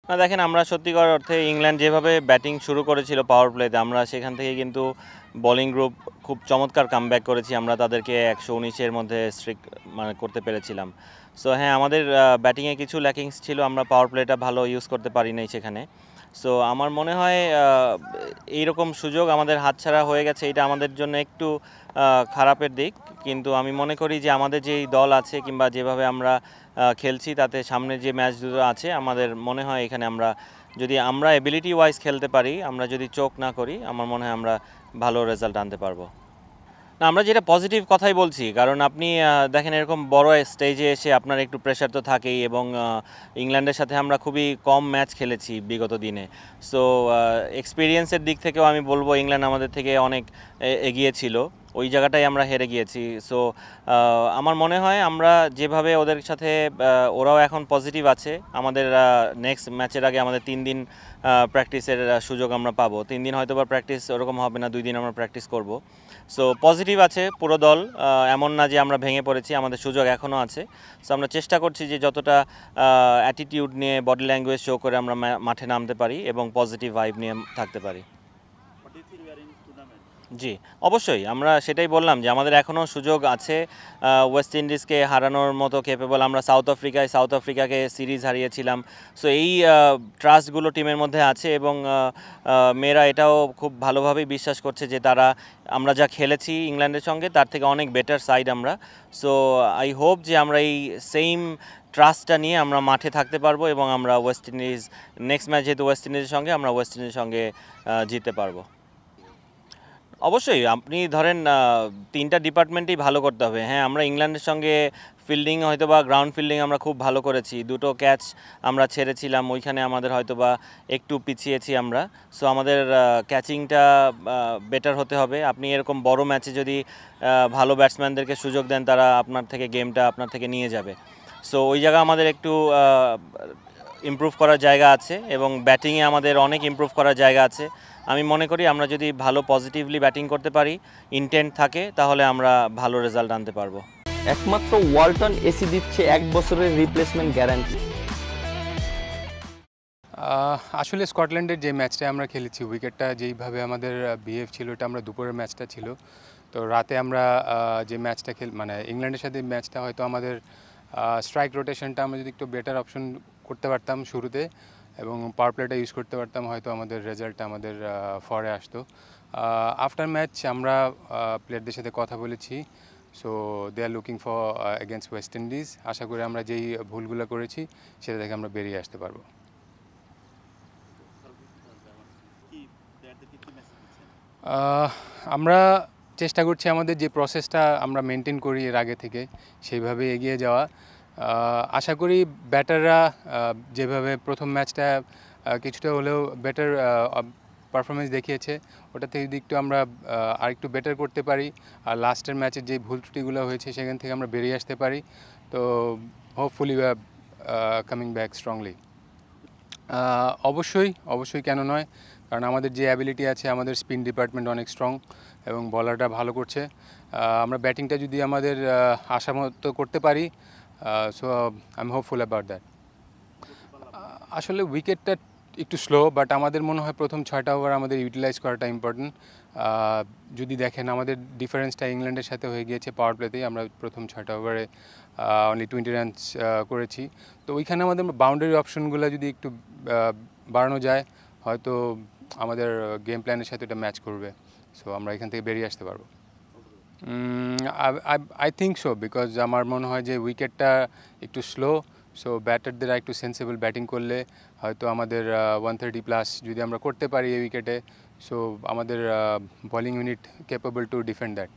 না দেখেন, আমরা সত্যিকার অর্থে ইংল্যান্ড যেভাবে ব্যাটিং শুরু করেছিল পাওয়ার প্লেতে, আমরা সেখান থেকে কিন্তু বোলিং গ্রুপ খুব চমৎকার কামব্যাক করেছি। আমরা তাদেরকে 119-এর মধ্যে স্ট্রিক মানে করতে পেরেছিলাম। সো হ্যাঁ, আমাদের ব্যাটিংয়ে কিছু ল্যাকিংস ছিল, আমরা পাওয়ার প্লেটা ভালো ইউজ করতে পারি নাই সেখানে। সো আমার মনে হয় এইরকম সুযোগ আমাদের হাতছাড়া হয়ে গেছে, এটা আমাদের জন্য একটু খারাপের দিক। কিন্তু আমি মনে করি যে আমাদের যেই দল আছে কিংবা যেভাবে আমরা খেলছি, তাতে সামনে যে ম্যাচ দুটো আছে, আমাদের মনে হয় এখানে আমরা যদি আমরা এবিলিটি ওয়াইজ খেলতে পারি, আমরা যদি চোখ না করি, আমার মনে হয় আমরা ভালো রেজাল্ট আনতে পারবো। না, আমরা যেটা পজিটিভ কথাই বলছি, কারণ আপনি দেখেন এরকম বড় স্টেজে এসে আপনার একটু প্রেশার তো থাকেই, এবং ইংল্যান্ডের সাথে আমরা খুবই কম ম্যাচ খেলেছি বিগত দিনে। সো এক্সপিরিয়েন্সের দিক থেকেও আমি বলবো ইংল্যান্ড আমাদের থেকে অনেক এগিয়ে ছিল, ওই জায়গাটাই আমরা হেরে গিয়েছি। সো আমার মনে হয় আমরা যেভাবে ওদের সাথে, ওরাও এখন পজিটিভ আছে। আমাদের নেক্সট ম্যাচের আগে আমাদের 3 দিন প্র্যাকটিসের সুযোগ আমরা পাবো। 3 দিন হয়তো বা প্র্যাকটিস ওরকম হবে না, 2 দিন আমরা প্র্যাকটিস করব। সো পজিটিভ আছে পুরো দল, এমন না যে আমরা ভেঙে পড়েছি, আমাদের সুযোগ এখনও আছে। সো আমরা চেষ্টা করছি যে যতটা অ্যাটিটিউড নিয়ে, বডি ল্যাঙ্গুয়েজ শো করে আমরা মাঠে নামতে পারি এবং পজিটিভ ভাইব নিয়ে থাকতে পারি। জি, অবশ্যই আমরা সেটাই বললাম যে আমাদের এখনও সুযোগ আছে ওয়েস্ট ইন্ডিজকে হারানোর মতো ক্যাপেবল। আমরা সাউথ আফ্রিকাকে সিরিজ হারিয়েছিলাম। সো এই ট্রাস্টগুলো টিমের মধ্যে আছে, এবং মেয়েরা এটাও খুব ভালোভাবেই বিশ্বাস করছে যে তারা, আমরা যা খেলেছি ইংল্যান্ডের সঙ্গে তার থেকে অনেক বেটার সাইড আমরা। সো আই হোপ যে আমরা এই সেম ট্রাস্টটা নিয়ে আমরা মাঠে থাকতে পারবো, এবং আমরা ওয়েস্ট ইন্ডিজ নেক্সট ম্যাচ যেহেতু ওয়েস্ট ইন্ডিজের সঙ্গে, আমরা ওয়েস্ট ইন্ডিজের সঙ্গে জিততে পারবো। অবশ্যই আপনি ধরেন 3টা ডিপার্টমেন্টই ভালো করতে হবে। হ্যাঁ, আমরা ইংল্যান্ডের সঙ্গে ফিল্ডিং হয়তো বা গ্রাউন্ড ফিল্ডিং আমরা খুব ভালো করেছি, 2টো ক্যাচ আমরা ছেড়েছিলাম, ওইখানে আমাদের হয়তো বা একটু পিছিয়েছি আমরা। সো আমাদের ক্যাচিংটা বেটার হতে হবে। আপনি এরকম বড় ম্যাচে যদি ভালো ব্যাটসম্যানদেরকে সুযোগ দেন, তারা আপনার থেকে গেমটা আপনার থেকে নিয়ে যাবে। সো ওই জায়গা আমাদের একটু ইমপ্রুভ করার জায়গা আছে, এবং ব্যাটিংয়ে আমাদের অনেক ইমপ্রুভ করার জায়গা আছে। আমি মনে করি আমরা যদি ভালো পজিটিভলি ব্যাটিং করতে পারি, ইন্টেন্ট থাকে, তাহলে আমরা ভালো রেজাল্ট আনতে পারবো। একমাত্র ওয়ালটন এসি দিচ্ছে 1 বছরের রিপ্লেসমেন্ট গ্যারান্টি। আসলে স্কটল্যান্ডের যে ম্যাচটা আমরা খেলেছি, উইকেটটা যেইভাবে আমাদের বিহেভ ছিল, এটা আমরা দুপুরের ম্যাচটা ছিল। তো রাতে আমরা যে ম্যাচটা মানে ইংল্যান্ডের সাথে ম্যাচটা, হয়তো আমাদের স্ট্রাইক রোটেশনটা আমরা যদি একটু বেটার অপশন করতে পারতাম শুরুতে, এবং পাওয়ার প্লেটা ইউজ করতে পারতাম, হয়তো আমাদের রেজাল্টটা আমাদের ফরে আসতো। আফটার ম্যাচ আমরা প্লেয়ারদের সাথে কথা বলেছি। So they are looking for against West Indies. আশা করি আমরা যেই ভুলগুলো করেছি সেটা থেকে আমরা বেরিয়ে আসতে পারবো। আমরা চেষ্টা করছি আমাদের যে প্রসেসটা আমরা মেনটেন করি এর আগে থেকে, সেইভাবে এগিয়ে যাওয়া। আশা করি ব্যাটাররা যেভাবে প্রথম ম্যাচটা কিছুটা হলেও বেটার পারফরমেন্স দেখিয়েছে, ওটা থেকে যদি একটু আমরা আরেকটু বেটার করতে পারি, আর লাস্টের ম্যাচের যে ভুল ত্রুটিগুলো হয়েছে সেখান থেকে আমরা বেরিয়ে আসতে পারি, তো hopefully we are coming back strongly. অবশ্যই কেন নয়, কারণ আমাদের যে অ্যাবিলিটি আছে, আমাদের স্পিন ডিপার্টমেন্ট অনেক স্ট্রং এবং বলারটা ভালো করছে। আমরা ব্যাটিংটা যদি আমাদের আশা মতো করতে পারি, so I am hopeful about that. আসলে উইকেটটা একটু স্লো, বাট আমাদের মনে হয় প্রথম 6টা ওভার আমাদের ইউটিলাইজ করাটা ইম্পর্টেন্ট। যদি দেখেন আমাদের ডিফারেন্সটা ইংল্যান্ডের সাথে হয়ে গিয়েছে পাওয়ার প্লেতেই, আমরা প্রথম 6টা ওভারে অনলি 20 রানস করেছি। তো ওইখানে আমাদের বাউন্ডারি অপশনগুলো যদি একটু বাড়ানো যায়, হয়তো আমাদের গেম প্ল্যানের সাথে এটা ম্যাচ করবে। সো আমরা এখান থেকে বেরিয়ে আসতে পারবো। আই থিঙ্ক সো, বিকজ আমার মনে হয় যে উইকেটটা একটু স্লো। সো ব্যাটারদের একটু সেন্সেবল ব্যাটিং করলে হয়তো আমাদের 130+ যদি আমরা করতে পারি এই উইকেটে, সো আমাদের bowling unit capable to defend that.